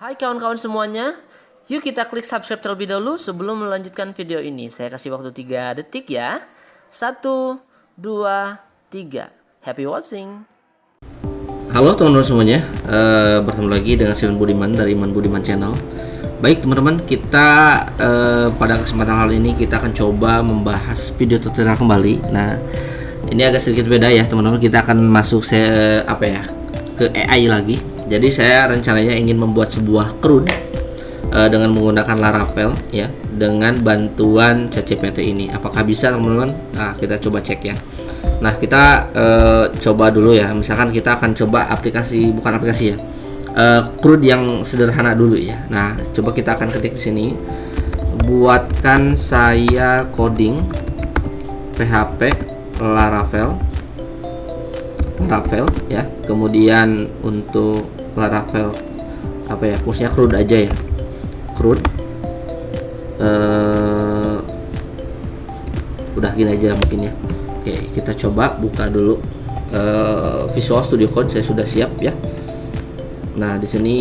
Hai kawan-kawan semuanya, yuk kita klik subscribe terlebih dahulu sebelum melanjutkan video ini. Saya kasih waktu 3 detik ya. 1, 2, 3. Happy watching. Halo teman-teman semuanya, bertemu lagi dengan Simon Budiman dari Iman Budiman Channel. Baik teman-teman, kita pada kesempatan kali ini kita akan coba membahas video tutorial kembali. Nah, ini agak sedikit beda ya teman-teman. Kita akan masuk ke AI lagi. Jadi saya rencananya ingin membuat sebuah CRUD dengan menggunakan Laravel ya, dengan bantuan ChatGPT ini. Apakah bisa teman-teman? Nah, kita coba cek ya. Nah, kita coba dulu ya. Misalkan kita akan coba bukan aplikasi ya, CRUD yang sederhana dulu ya. Nah, coba kita akan ketik di sini. Buatkan saya coding PHP Laravel ya. Kemudian untuk Laravel khususnya CRUD aja ya. CRUD. Udah gini aja mungkin ya. Oke, kita coba buka dulu Visual Studio Code. Saya sudah siap ya. Nah, di sini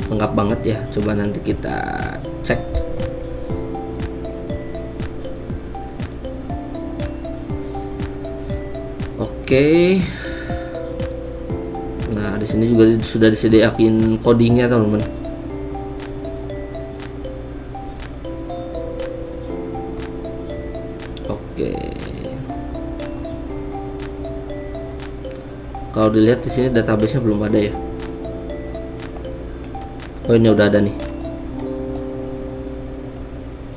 lengkap banget ya. Coba nanti kita cek. Oke. Nah, di sini juga sudah disediakan codingnya teman-teman. Oke. Kalau dilihat di sini database-nya belum ada ya. Oh, ini udah ada nih.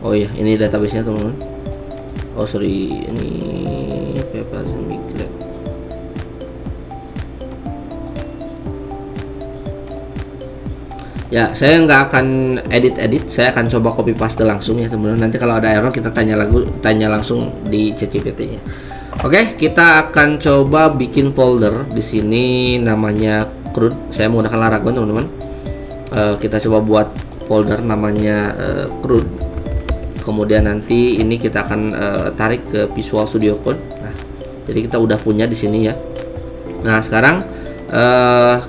Oh iya, ini database-nya teman-teman. Oh sorry, ini paper migrate. Ya, saya nggak akan edit, saya akan coba copy paste langsung ya teman-teman. Nanti kalau ada error kita tanya langsung di ChatGPT-nya. Oke, kita akan coba bikin folder di sini namanya CRUD. Saya menggunakan Laragon teman-teman. Kita coba buat folder namanya CRUD. Kemudian nanti ini kita akan tarik ke Visual Studio Code. Nah, jadi kita udah punya di sini ya. Nah, sekarang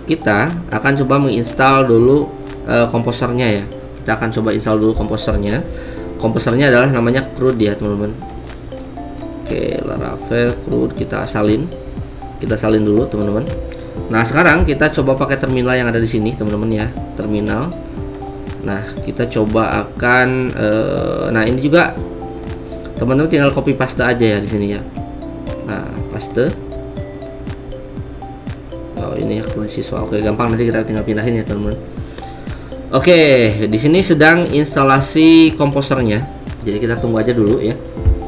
kita akan coba menginstal dulu komposernya ya. Kita akan coba install dulu komposernya. Komposernya adalah namanya CRUD ya teman-teman. Oke, Laravel CRUD kita salin dulu teman-teman. Nah, sekarang kita coba pakai terminal yang ada di sini teman-teman ya, terminal. Nah, kita coba akan nah ini juga teman-teman tinggal copy paste aja ya di sini ya. Nah, paste. Oh, ini CRUD siswa. Oke, gampang, nanti kita tinggal pindahin ya teman-teman. Oke, di sini sedang instalasi komposernya. Jadi kita tunggu aja dulu ya.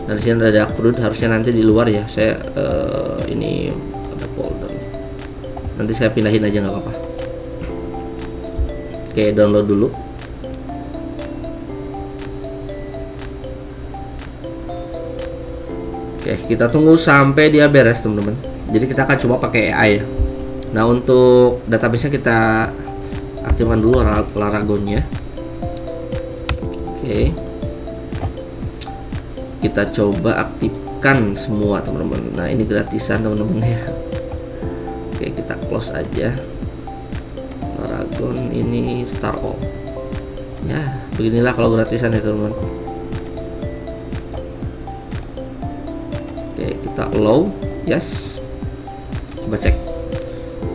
Nah, di sini ada CRUD, harusnya nanti di luar ya. Saya ini ada folder. Nanti saya pindahin aja nggak apa-apa. Oke, download dulu. Oke, kita tunggu sampai dia beres teman-teman. Jadi kita akan coba pakai AI ya. Nah, untuk database-nya kita aktifkan dulu Laragonnya. Oke, kita coba aktifkan semua teman-teman. Nah, ini gratisan teman-teman ya. Oke, kita close aja. Laragon ini start all. Ya, beginilah kalau gratisan ya teman-teman. Oke, kita allow, yes. Coba cek.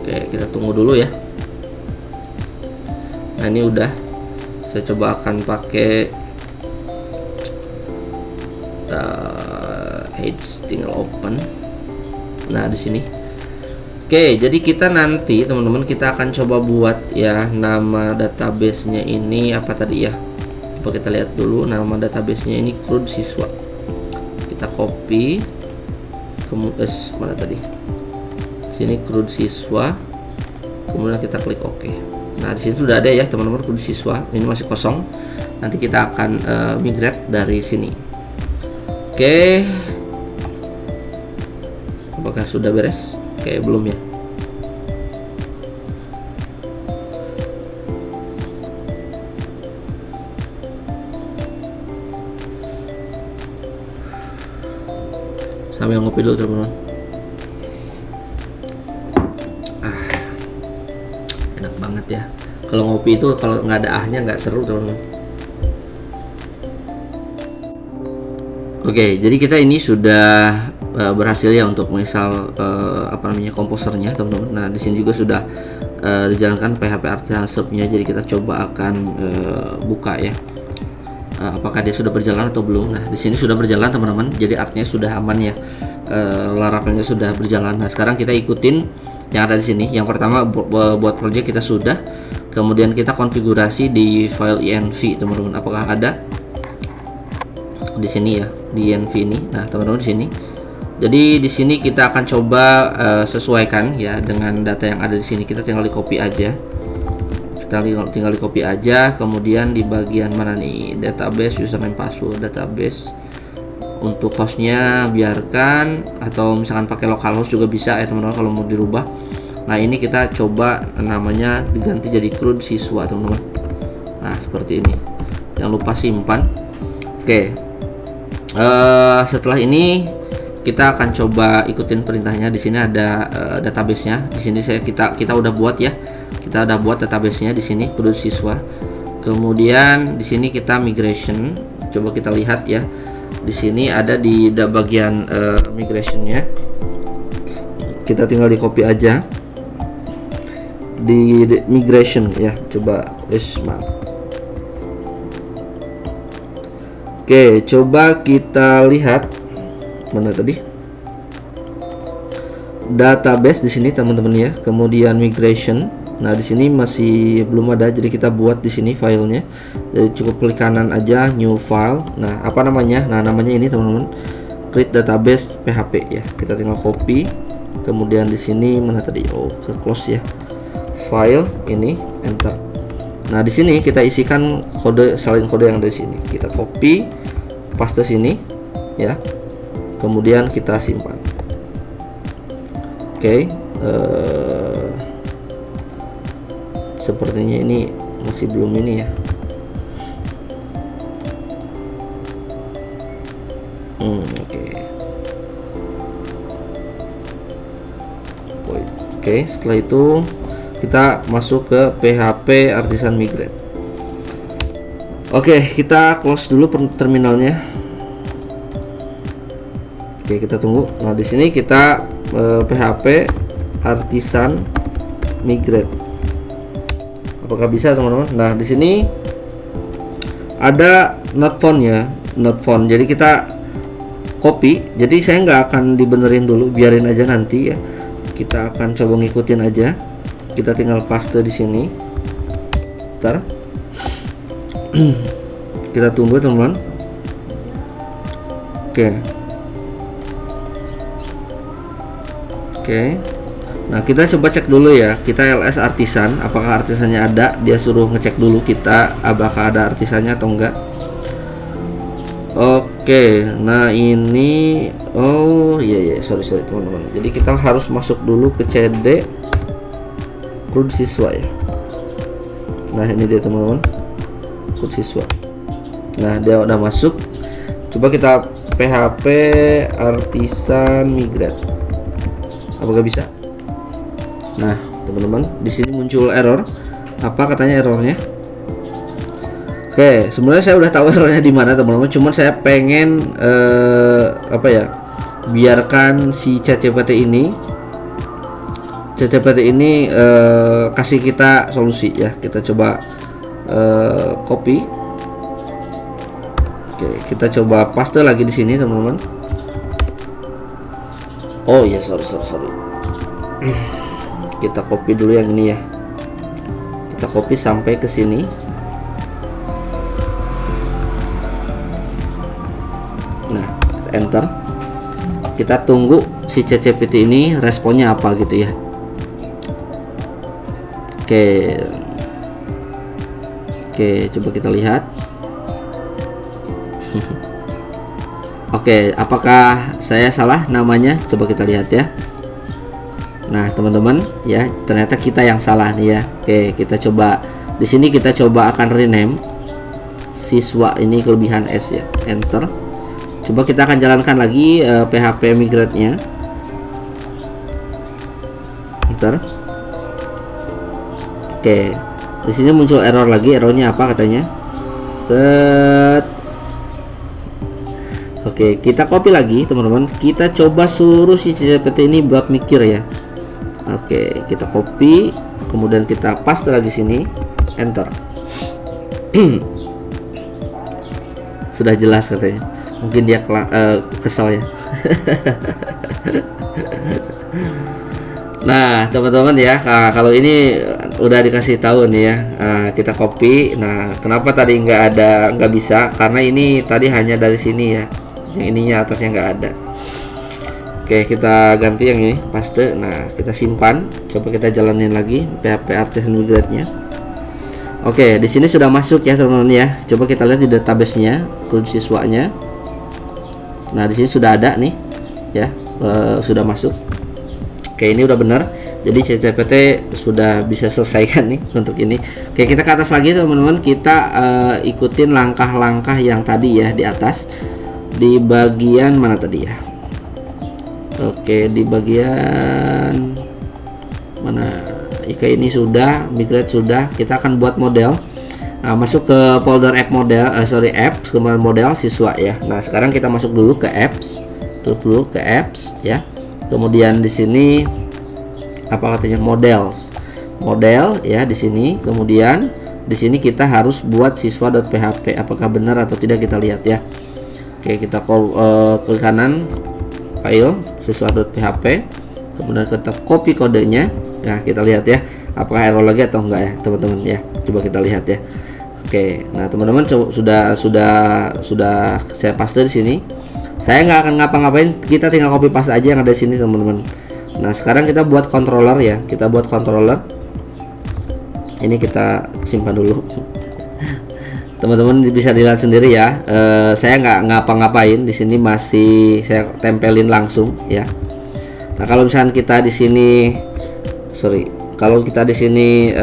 Oke, kita tunggu dulu ya. Nah, ini udah. Saya coba akan pakai tinggal open. Nah, di sini. Oke, jadi kita nanti teman-teman kita akan coba buat ya nama database-nya ini apa tadi ya. Coba kita lihat dulu nama database-nya ini CRUD siswa. Kita copy. Kemudian mana tadi? Sini CRUD siswa. Kemudian kita klik OK. Nah, di sini sudah ada ya teman-teman CRUD siswa. Ini masih kosong. Nanti kita akan migrate dari sini. Oke. Apakah sudah beres? Oke, belum ya. Sambil ngopi dulu teman-teman. Enak banget ya. Kalau ngopi itu kalau nggak ada ahnya nggak seru teman-teman. Oke, jadi kita ini sudah berhasil ya untuk menginstal komposernya teman-teman. Nah di sini juga sudah dijalankan PHP Artisan Shop-nya. Jadi kita coba akan buka ya. Apakah dia sudah berjalan atau belum? Nah di sini sudah berjalan teman-teman. Jadi artinya sudah aman ya. Laravelnya sudah berjalan. Nah sekarang kita ikutin yang ada di sini. Yang pertama buat project kita sudah. Kemudian kita konfigurasi di file env teman-teman. Apakah ada di sini ya di env ini? Nah teman-teman di sini. Jadi di sini kita akan coba sesuaikan ya dengan data yang ada di sini. Kita tinggal di copy aja. Kita tinggal di copy aja. Kemudian di bagian mana nih? Database, username, password, database. Untuk hostnya biarkan, atau misalkan pakai localhost juga bisa ya teman-teman kalau mau dirubah. Nah ini kita coba namanya diganti jadi CRUD siswa teman-teman. Nah seperti ini. Jangan lupa simpan. Oke. Setelah ini kita akan coba ikutin perintahnya. Di sini ada database-nya. Di sini kita udah buat ya. Kita udah buat database-nya di sini CRUD siswa. Kemudian di sini kita migration. Coba kita lihat ya. Di sini ada di bagian migration-nya. Kita tinggal di copy aja. Di migration ya. Coba maaf. Oke, coba kita lihat mana tadi database di sini teman-teman ya. Kemudian migration. Nah di sini masih belum ada, jadi kita buat di sini filenya. Jadi cukup klik kanan aja, new file. Nah apa namanya? Nah namanya ini teman-teman, create database PHP ya. Kita tinggal copy. Kemudian di sini mana tadi? Oh, kita close ya. File ini, enter. Nah di sini kita isikan salin kode yang ada di sini. Kita copy, paste sini ya. Kemudian kita simpan. Oke, sepertinya ini masih belum ini ya. Oke, setelah itu kita masuk ke PHP Artisan Migrate. Oke, kita close dulu terminalnya. Oke, kita tunggu. Nah, di sini kita PHP Artisan Migrate. Apakah bisa, teman-teman? Nah, di sini ada not found ya, not found. Jadi kita copy. Jadi saya nggak akan dibenerin dulu, biarin aja nanti ya. Kita akan coba ngikutin aja. Kita tinggal paste di sini. Ntar kita tunggu, teman-teman. Oke. Nah kita coba cek dulu ya. Kita ls artisan, apakah artisannya ada. Dia suruh ngecek dulu kita apakah ada artisannya atau enggak. Oke, nah ini sorry teman-teman. Jadi kita harus masuk dulu ke CD CRUD siswa ya. Nah ini dia teman-teman, CRUD siswa. Nah dia udah masuk. Coba kita PHP Artisan Migrate. Apakah bisa? Nah teman-teman, di sini muncul error. Apa katanya errornya? Oke, sebenarnya saya udah tahu errornya di mana teman-teman. Cuman saya pengen biarkan si ChatGPT ini kasih kita solusi ya. Kita coba copy. Oke, kita coba paste lagi di sini teman-teman. Oh ya, sorry. Kita copy dulu yang ini ya. Kita copy sampai ke sini. Nah, kita enter. Kita tunggu si ChatGPT ini responnya apa gitu ya. Oke, coba kita lihat. Oke, apakah saya salah namanya? Coba kita lihat ya. Nah, teman-teman, ya, ternyata kita yang salah nih ya. Oke, kita coba di sini, kita coba akan rename siswa ini kelebihan S ya. Enter. Coba kita akan jalankan lagi PHP migrate-nya. Enter. Oke. Di sini muncul error lagi. Errornya apa katanya? Set. Oke, kita copy lagi teman-teman. Kita coba suruh si ChatGPT ini buat mikir ya. Oke, kita copy, kemudian kita paste lagi sini, enter. Sudah jelas katanya. Mungkin dia kesal ya. Nah teman-teman ya, kalau ini udah dikasih tahu nih ya, kita copy. Nah kenapa tadi nggak bisa, karena ini tadi hanya dari sini ya, yang ininya atasnya nggak ada. Oke, kita ganti yang ini, paste. Nah kita simpan, coba kita jalanin lagi PHP Artisan Migrate nya. Oke, di sini sudah masuk ya teman-teman ya. Coba kita lihat di database-nya, kunci siswanya. Nah di sini sudah ada nih ya, sudah masuk. Oke, ini udah benar. Jadi ChatGPT sudah bisa selesaikan nih untuk ini. Oke, kita ke atas lagi teman-teman. Kita ikutin langkah-langkah yang tadi ya di atas. Di bagian mana tadi ya? Oke, di bagian mana? Jika ini sudah, migrate sudah, kita akan buat model. Nah, masuk ke folder app model, apps, kemudian model siswa ya. Nah, sekarang kita masuk dulu ke apps, dulu ke apps ya. Kemudian di sini apa katanya, model ya di sini. Kemudian di sini kita harus buat siswa.php. Apakah benar atau tidak kita lihat ya. Oke, kita klik kanan file siswa.php. Kemudian kita copy kodenya. Nah, kita lihat ya, apakah error lagi atau enggak ya, teman-teman ya. Coba kita lihat ya. Oke, nah teman-teman sudah saya paste di sini. Saya nggak akan ngapa-ngapain, kita tinggal copy paste aja yang ada di sini teman-teman. Nah sekarang kita buat controller ya, kita buat controller. Ini kita simpan dulu. Teman-teman bisa dilihat sendiri ya. Saya nggak ngapa-ngapain di sini, masih saya tempelin langsung ya. Nah kalau misalnya kita di sini, kalau kita di sini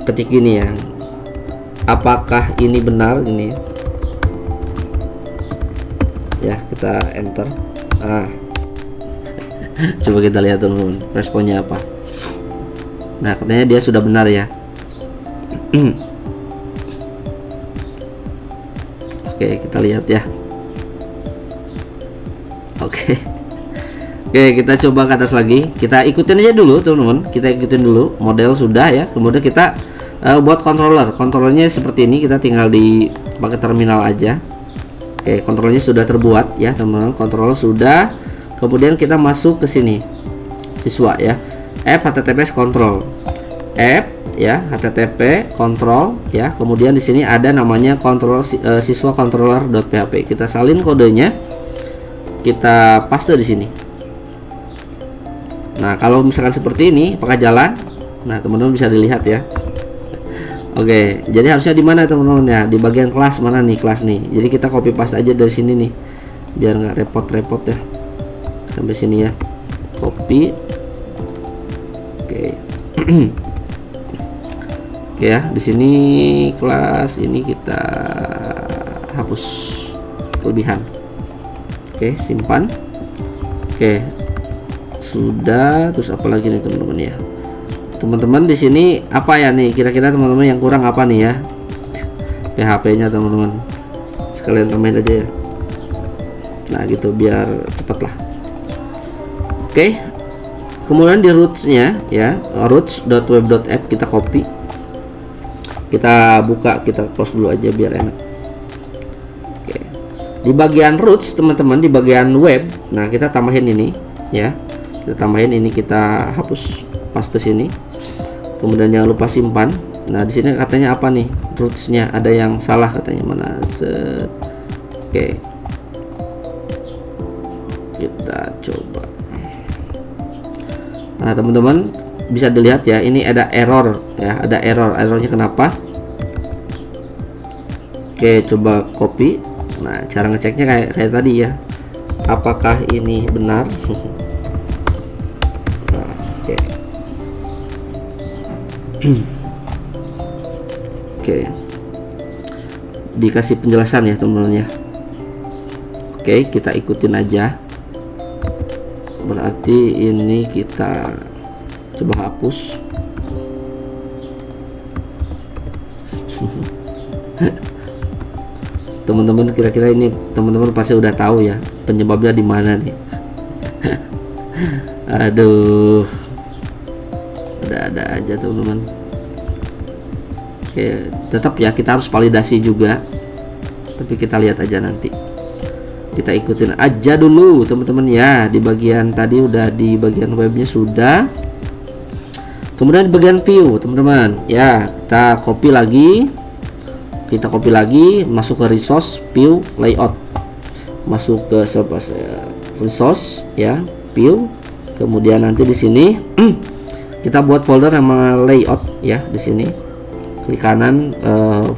ketik gini ya, apakah ini benar ini ya, kita enter. Coba kita lihat teman-teman responnya apa. Nah katanya dia sudah benar ya. Oke, kita lihat ya. Oke, kita coba ke atas lagi. Kita ikutin aja dulu teman-teman. Kita ikutin dulu, model sudah ya. Kemudian kita buat controllernya seperti ini. Kita tinggal pakai terminal aja. Oke, controllernya sudah terbuat ya teman-teman. Controller sudah. Kemudian kita masuk ke sini, siswa ya. App https control. App ya, http control ya. Kemudian di sini ada namanya control siswa controller.php. Kita salin kodenya. Kita paste di sini. Nah, kalau misalkan seperti ini, apakah jalan? Nah, teman-teman bisa dilihat ya. Oke, jadi harusnya di mana teman-teman ya? Di bagian kelas mana nih, kelas nih. Jadi kita copy paste aja dari sini nih, biar nggak repot-repot ya. Sampai sini ya, copy. Oke. Oke ya, di sini kelas ini kita hapus kelebihan. Oke, simpan. Oke, sudah. Terus apa lagi nih teman-teman ya? Teman-teman di sini apa ya nih, kira-kira teman-teman yang kurang apa nih ya? PHP-nya teman-teman, sekalian tambahin aja ya. Nah gitu, biar cepet lah. Oke, kemudian di roots-nya ya, roots.web.app kita copy, kita buka, kita close dulu aja biar enak. Oke, di bagian roots teman-teman, di bagian web, nah kita tambahin ini ya, kita tambahin ini, kita hapus, paste sini. Kemudian jangan lupa simpan. Nah di sini katanya apa nih, roots-nya ada yang salah katanya, mana? Set. Oke, kita coba. Nah teman-teman bisa dilihat ya, ini ada error ya, ada errornya kenapa? Oke, coba copy. Nah cara ngeceknya kayak tadi ya, apakah ini benar? Nah, oke. Oke, dikasih penjelasan ya teman-teman ya. Oke, kita ikutin aja. Berarti ini kita coba hapus. Teman-teman, kira-kira ini teman-teman pasti udah tahu ya penyebabnya di mana nih. Aduh, ada aja teman-teman. Oke, tetap ya kita harus validasi juga, tapi kita lihat aja nanti. Kita ikutin aja dulu teman-teman ya. Di bagian tadi udah, di bagian webnya sudah. Kemudian di bagian view teman-teman ya, kita copy lagi, masuk ke resource, view, layout, masuk ke resource ya, view. Kemudian nanti di sini kita buat folder sama layout ya. Di sini klik kanan,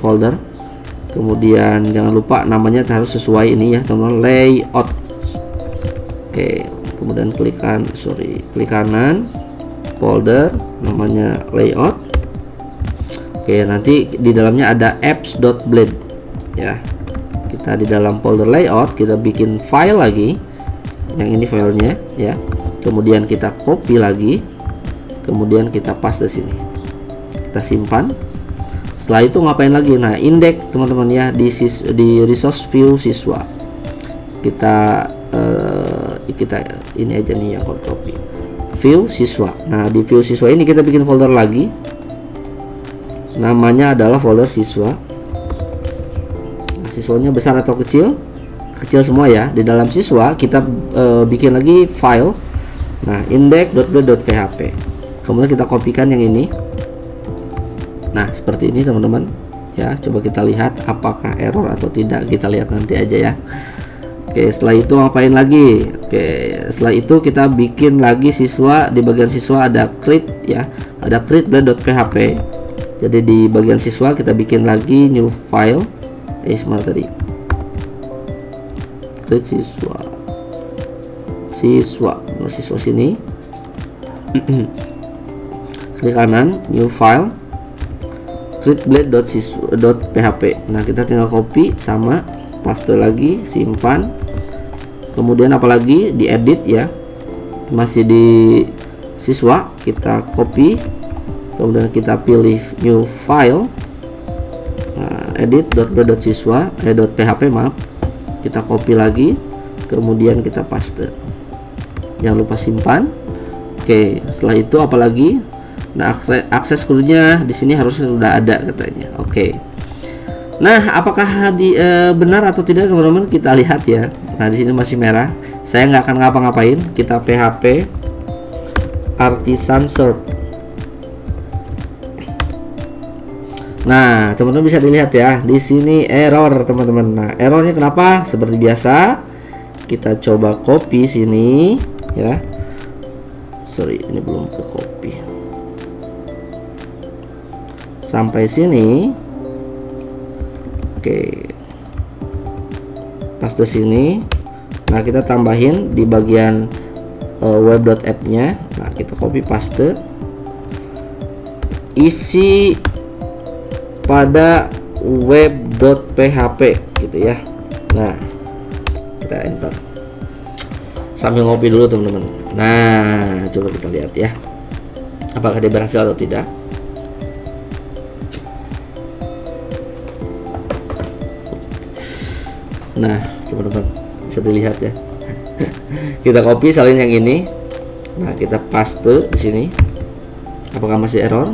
folder, kemudian jangan lupa namanya harus sesuai ini ya teman-teman, layout. Oke, kemudian klik kanan, folder namanya layout. Oke, nanti di dalamnya ada apps.blend ya. Kita di dalam folder layout kita bikin file lagi, yang ini filenya ya. Kemudian kita copy lagi, kemudian kita paste sini, kita simpan. Setelah itu ngapain lagi? Nah, index teman-teman ya, di resource view siswa. Kita ini aja nih yang copy view siswa. Nah, di view siswa ini kita bikin folder lagi, namanya adalah folder siswa. Nah, siswanya besar atau kecil? Kecil semua ya. Di dalam siswa kita bikin lagi file. Nah, index.blend.php. Kemudian kita kopikan yang ini. Nah, seperti ini teman-teman ya. Coba kita lihat apakah error atau tidak. Kita lihat nanti aja ya. Oke, setelah itu ngapain lagi? Oke, setelah itu kita bikin lagi siswa. Di bagian siswa ada create ya, ada create blend.php. Jadi di bagian siswa kita bikin lagi new file. Mana tadi? Create siswa sini. Klik kanan, new file, create blend.php. Nah, kita tinggal copy sama paste lagi, simpan. Kemudian apalagi di edit ya, masih di siswa, kita copy, kemudian kita pilih new file, edit.blend.php maaf, kita copy lagi, kemudian kita paste. Jangan lupa simpan. Oke, setelah itu apalagi? Nah, akses krunya di sini harusnya sudah ada katanya. Oke. Nah, apakah benar atau tidak teman-teman? Kita lihat ya. Nah, di sini masih merah. Saya nggak akan ngapa-ngapain. Kita php artisan serve. Nah, teman-teman bisa dilihat ya. Di sini error teman-teman. Nah, errornya kenapa? Seperti biasa, kita coba copy sini ya. Sorry, ini belum ke copy. Sampai sini. Oke. Paste sini. Nah, kita tambahin di bagian web.app-nya. Nah, kita copy paste. Isi pada web.php gitu ya. Nah, kita enter. Sambil ngopi dulu teman-teman. Nah, coba kita lihat ya, apakah dia berhasil atau tidak. Nah, teman-teman bisa dilihat ya. Kita copy salin yang ini. Nah, kita paste di sini. Apakah masih error?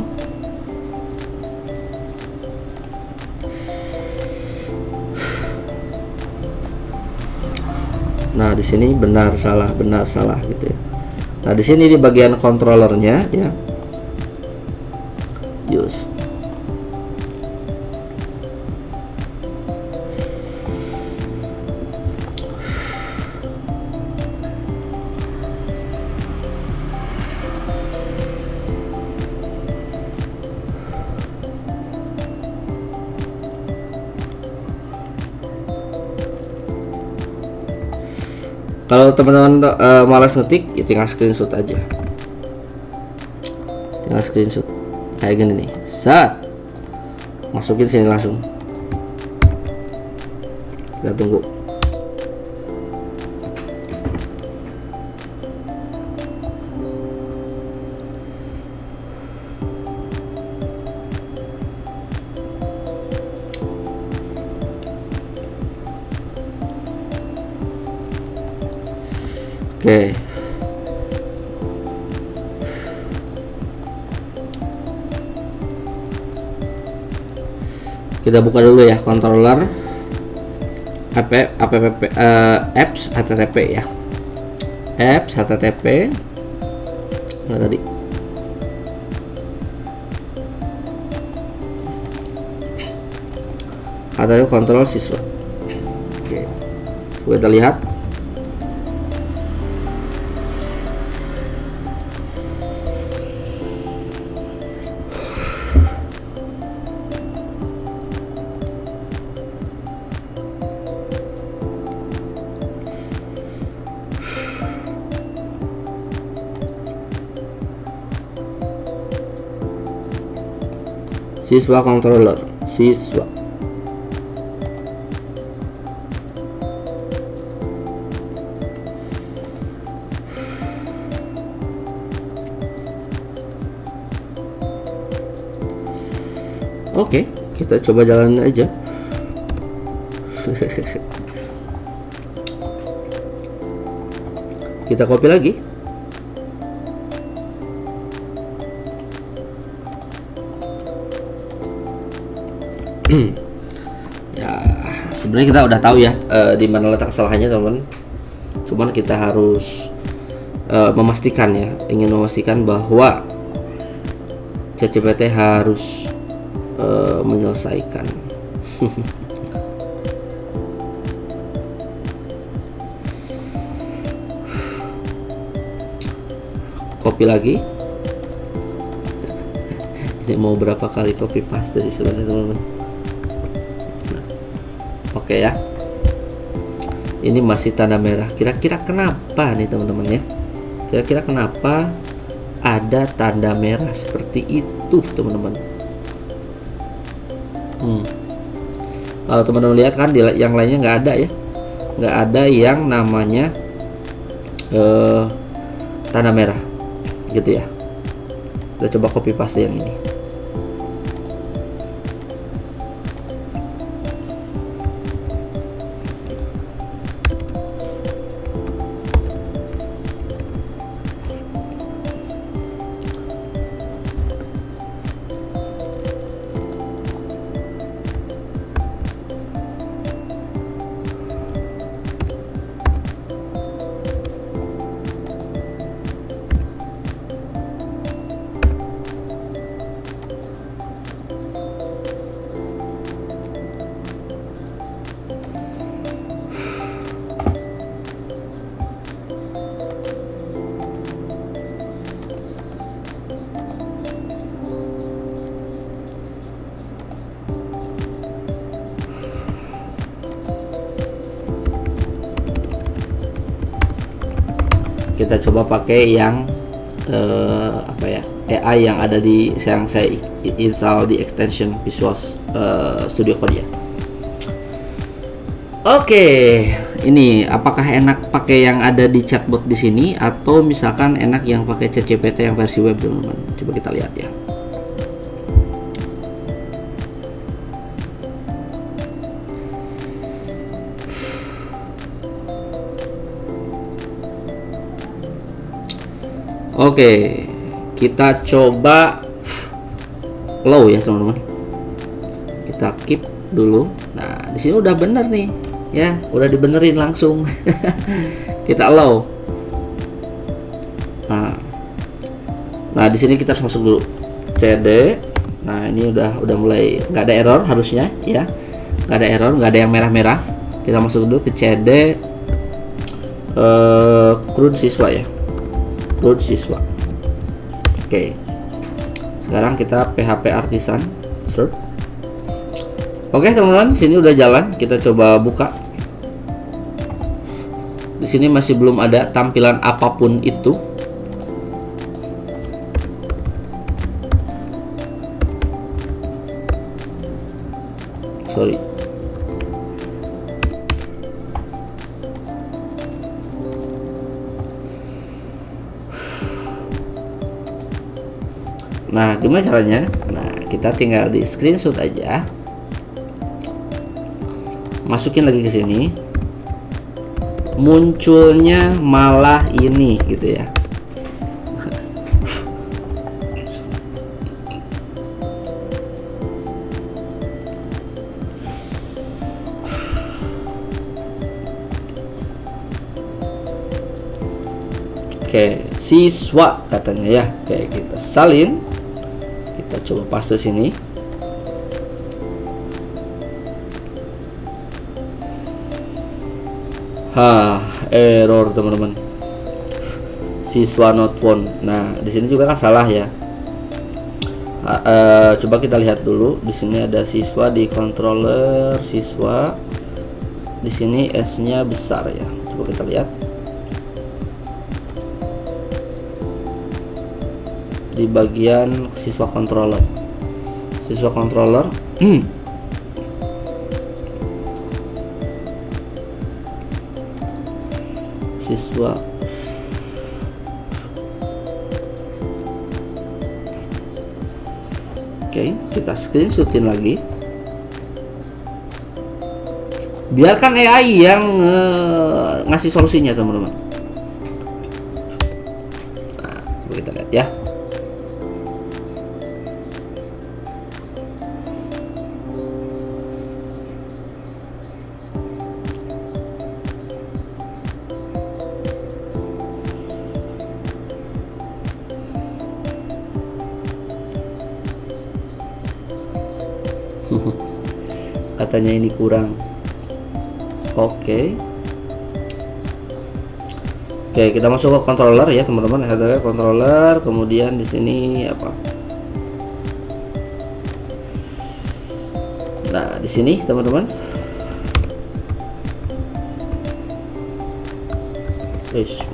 Nah, di sini benar salah gitu ya. Nah, di sini di bagian controllernya ya. Use. Kalau teman-teman malas ngetik, ya tinggal screenshot aja. Tinggal screenshot kayak gini nih. Set. Masukin sini langsung. Kita tunggu. Oke. Kita buka dulu ya controller apps http ya. Apps http. Nah, tadi. Atau kontrol siswa. Oke. Kita lihat. Siswa controller, siswa. Oke, kita coba jalan aja. Kita copy lagi. Ya, sebenarnya kita udah tahu ya di mana letak kesalahannya, teman-teman. Cuman kita harus memastikan ya, ingin memastikan bahwa ChatGPT harus menyelesaikan. Copy lagi. Ini mau berapa kali copy paste sih sebenarnya, teman-teman. Oke ya, ini masih tanda merah. Kira-kira kenapa nih teman-teman ya? Kira-kira kenapa ada tanda merah seperti itu, teman-teman? Kalau teman-teman lihat kan di yang lainnya nggak ada ya, nggak ada yang namanya tanda merah, gitu ya. Kita coba copy paste yang ini. Kita coba pakai yang apa ya, AI yang ada di yang saya install di extension Visual Studio Code ya. Oke, ini apakah enak pakai yang ada di chatbot di sini atau misalkan enak yang pakai ChatGPT yang versi web, teman-teman? Coba kita lihat ya. Oke, kita coba low ya, teman-teman. Kita keep dulu. Nah, di sini udah bener nih, ya, udah dibenerin langsung. Kita allow. Nah, di sini kita harus masuk dulu CD. Nah, ini udah mulai nggak ada error harusnya, ya, nggak ada error, nggak ada yang merah-merah. Kita masuk dulu ke CD CRUD siswa ya, CRUD siswa. Oke, sekarang kita PHP Artisan search. Oke teman-teman, sini udah jalan. Kita coba buka. Di sini masih belum ada tampilan apapun itu. Sorry. Nah, gimana caranya? Nah, kita tinggal di screenshot aja. Masukin lagi ke sini. munculnya malah ini gitu ya. Oke, siswa katanya ya. Oke, kita salin. Kita coba paste sini. Error teman-teman. Siswa not found. Nah, di sini juga kan salah ya. Coba kita lihat dulu. Di sini ada siswa di controller siswa. Di sini S-nya besar ya. Coba kita lihat. Di bagian siswa controller siswa oke, kita screenshotin lagi, biarkan AI yang ngasih solusinya teman-teman. Nah, coba kita lihat ya. Katanya ini kurang. Oke, kita masuk ke controller ya teman-teman. Ada controller, kemudian di sini apa? Nah, di sini teman-teman.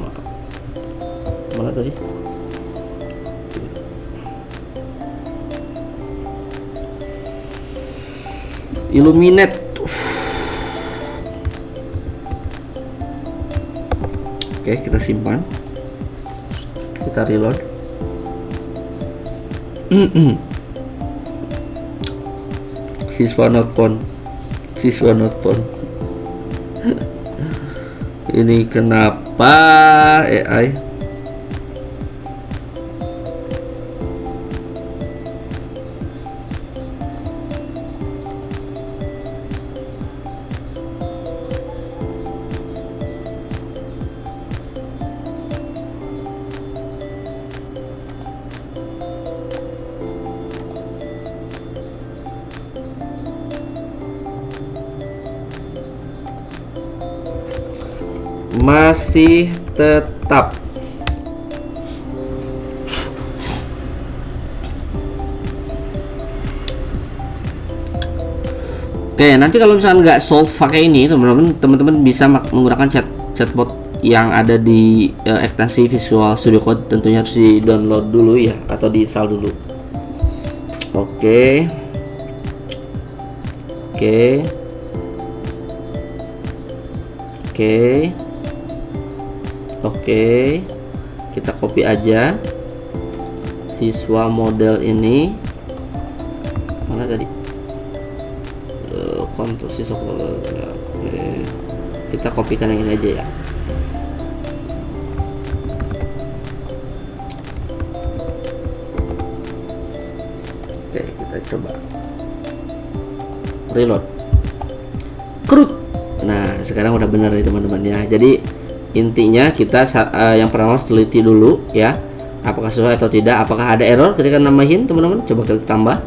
Maaf. Mana tadi? Illuminate. Oke, kita simpan. Kita reload. Siswa not found. Ini kenapa AI? Masih tetap. Oke, nanti kalau misalkan nggak solve pakai ini, teman-teman bisa menggunakan chatbot yang ada di ekstensi Visual Studio Code. Tentunya harus di download dulu ya, atau di install dulu. Oke, kita copy aja siswa model ini. Mana tadi? Kontur siswa model. Oke, kita kopikan yang ini aja ya. Oke, kita coba reload. Krut. Nah, sekarang udah benar nih teman-teman ya. Jadi intinya kita yang pertama harus teliti dulu ya, apakah sesuai atau tidak, apakah ada error ketika nambahin teman-teman. Coba kita tambah.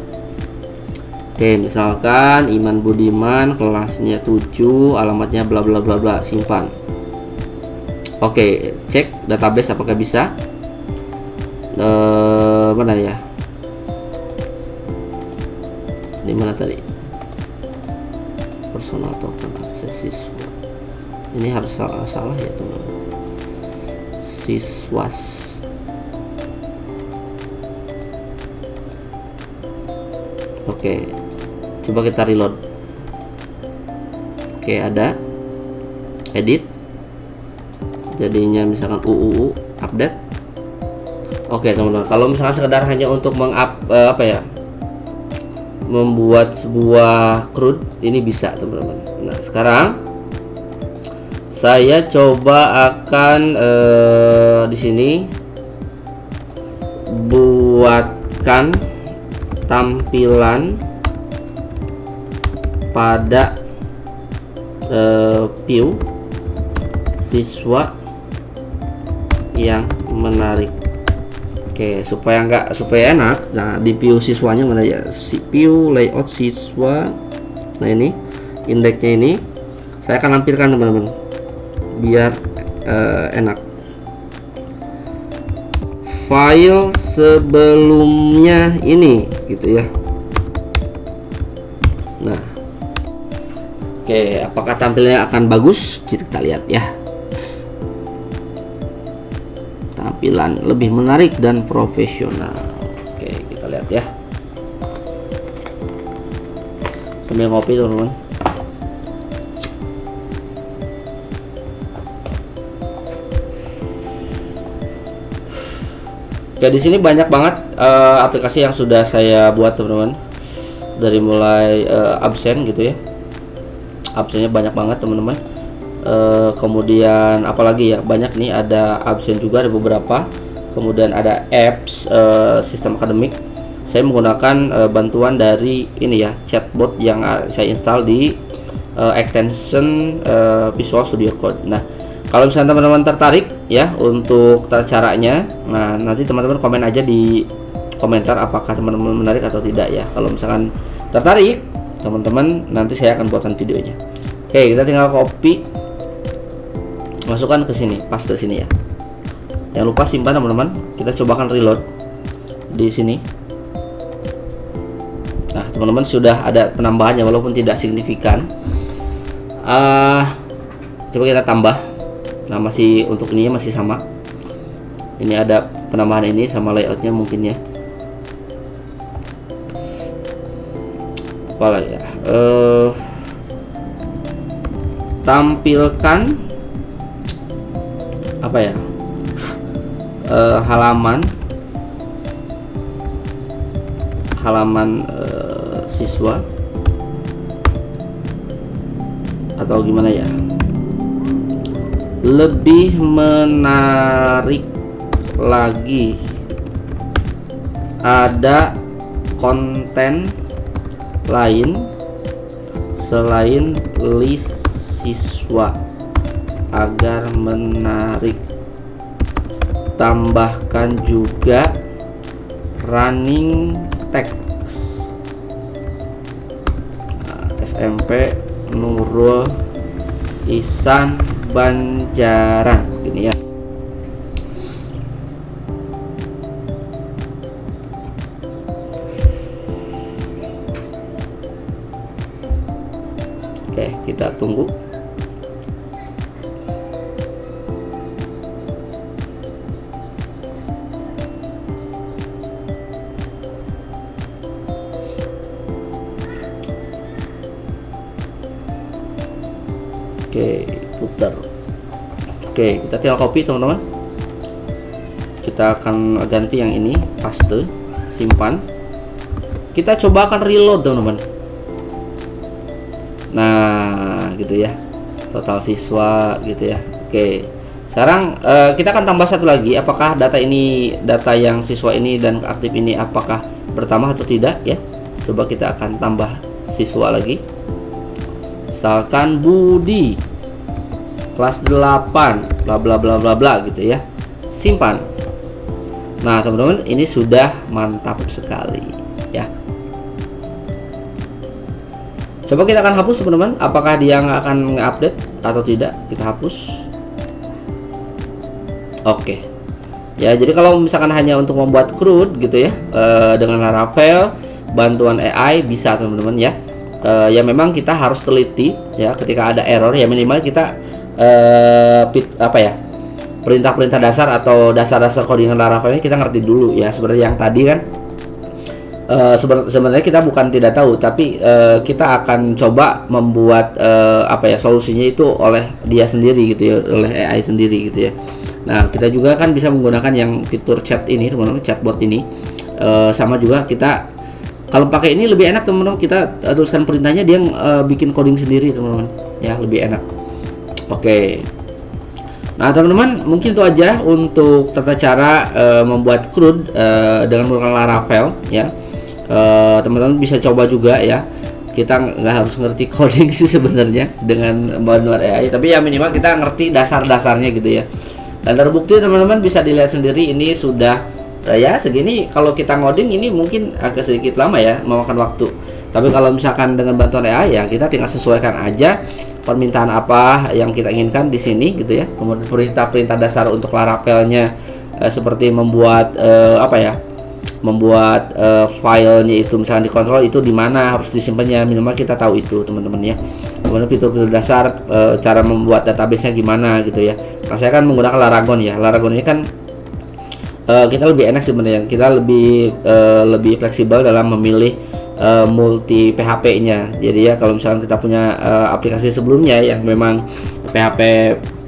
Oke, misalkan Iman Budiman, kelasnya 7, alamatnya bla bla bla bla, simpan. Oke, cek database apakah bisa. Mana ya? Di mana tadi? Personal token akses siswa. Ini harus salah ya teman. Siswas. Oke, coba kita reload. Oke, ada edit. Jadinya misalkan UUU update. Oke teman-teman, kalau misalkan sekedar hanya untuk membuat sebuah CRUD, ini bisa teman-teman. Nah, sekarang Saya coba akan di sini buatkan tampilan pada view siswa yang menarik. Oke, supaya enak. Nah, di view siswanya mana ya? View layout siswa. Nah, ini indeksnya ini saya akan lampirkan teman-teman biar enak. File sebelumnya ini gitu ya. Nah, oke, apakah tampilnya akan bagus? Kita lihat ya. Tampilan lebih menarik dan profesional. Oke, kita lihat ya. Sambil ngopi teman-teman. Oke, di sini banyak banget aplikasi yang sudah saya buat teman-teman. Dari mulai absen gitu ya. Absennya banyak banget teman-teman. Kemudian apalagi ya, banyak nih, ada absen juga, ada beberapa. Kemudian ada apps sistem akademik. Saya menggunakan bantuan dari ini ya, chatbot yang saya install di extension Visual Studio Code. Nah, kalau misalnya teman-teman tertarik ya untuk caranya, nah nanti teman-teman komen aja di komentar apakah teman-teman menarik atau tidak ya. Kalau misalkan tertarik, teman-teman nanti saya akan buatkan videonya. Oke, kita tinggal copy, masukkan ke sini, paste sini ya. Jangan lupa simpan teman-teman. Kita cobakan reload di sini. Nah, teman-teman sudah ada penambahannya walaupun tidak signifikan. Coba kita tambah. Nah, masih untuk ininya masih sama. Ini ada penambahan ini sama layoutnya mungkin ya. Apa lagi ya? Tampilkan apa ya? Halaman siswa atau gimana ya, lebih menarik lagi, ada konten lain selain list siswa agar menarik. Tambahkan juga running text. SMP Nurul Ihsan Banjaran gini ya. Oke, kita tunggu. Oke, putar. Oke, kita tinggal copy teman-teman. Kita akan ganti yang ini, paste, simpan. Kita coba akan reload teman-teman. Nah, gitu ya. Total siswa gitu ya. Oke. Sekarang kita akan tambah satu lagi. Apakah data ini, data yang siswa ini dan aktif ini apakah bertambah atau tidak ya? Coba kita akan tambah siswa lagi. Misalkan Budi kelas 8 bla bla bla bla bla gitu ya. Simpan. Nah, teman-teman, ini sudah mantap sekali ya. Coba kita akan hapus teman-teman. Apakah dia akan nge-update atau tidak? Kita hapus. Oke. Ya, jadi kalau misalkan hanya untuk membuat CRUD gitu ya, dengan Laravel, bantuan AI bisa teman-teman ya. Ya memang kita harus teliti ya, ketika ada error ya minimal kita apa ya, perintah-perintah dasar atau dasar-dasar codingan Laravel ini kita ngerti dulu ya. Seperti yang tadi kan, sebenarnya kita bukan tidak tahu, tapi kita akan coba membuat apa ya, solusinya itu oleh dia sendiri gitu ya, oleh AI sendiri gitu ya. Nah, kita juga kan bisa menggunakan yang fitur chat ini teman-teman, chatbot ini. Sama juga kita kalau pakai ini lebih enak teman-teman, kita tuliskan perintahnya, dia bikin coding sendiri teman-teman ya, lebih enak. Oke. Nah teman-teman, mungkin itu aja untuk tata cara membuat CRUD dengan menggunakan Laravel ya. Teman-teman bisa coba juga ya. Kita nggak harus ngerti coding sih sebenarnya dengan bantuan AI, tapi ya minimal kita ngerti dasar-dasarnya gitu ya. Dan terbukti teman-teman bisa dilihat sendiri ini sudah ya segini. Kalau kita ngoding ini mungkin agak sedikit lama ya, memakan waktu. Tapi kalau misalkan dengan bantuan AI ya kita tinggal sesuaikan aja permintaan apa yang kita inginkan di sini gitu ya. Kemudian perintah-perintah dasar untuk Laravelnya seperti membuat membuat filenya itu misalnya di konsol itu di mana harus disimpannya, minimal kita tahu itu teman-teman ya. Kemudian fitur-fitur dasar cara membuat database-nya gimana gitu ya. Nah, saya kan menggunakan Laragon ya. Laragon ini kan kita lebih enak sebenarnya, kita lebih fleksibel dalam memilih multi PHP-nya. Jadi ya kalau misalnya kita punya aplikasi sebelumnya yang memang PHP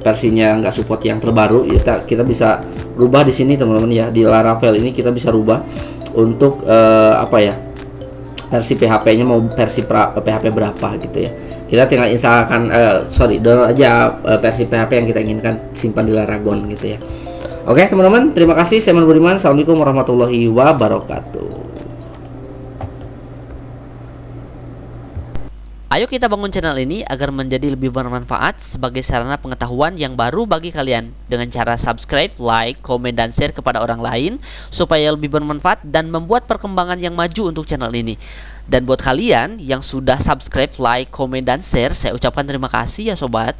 versinya nggak support yang terbaru, kita bisa rubah di sini teman-teman ya. Di Laravel ini kita bisa rubah untuk versi PHP-nya mau versi PHP berapa gitu ya. Kita tinggal instalkan download aja versi PHP yang kita inginkan, simpan di Laragon gitu ya. Oke teman-teman, terima kasih. Saya Budiman. Assalamualaikum warahmatullahi wabarakatuh. Ayo kita bangun channel ini agar menjadi lebih bermanfaat sebagai sarana pengetahuan yang baru bagi kalian dengan cara subscribe, like, komen, dan share kepada orang lain supaya lebih bermanfaat dan membuat perkembangan yang maju untuk channel ini. Dan buat kalian yang sudah subscribe, like, komen, dan share, saya ucapkan terima kasih ya sobat.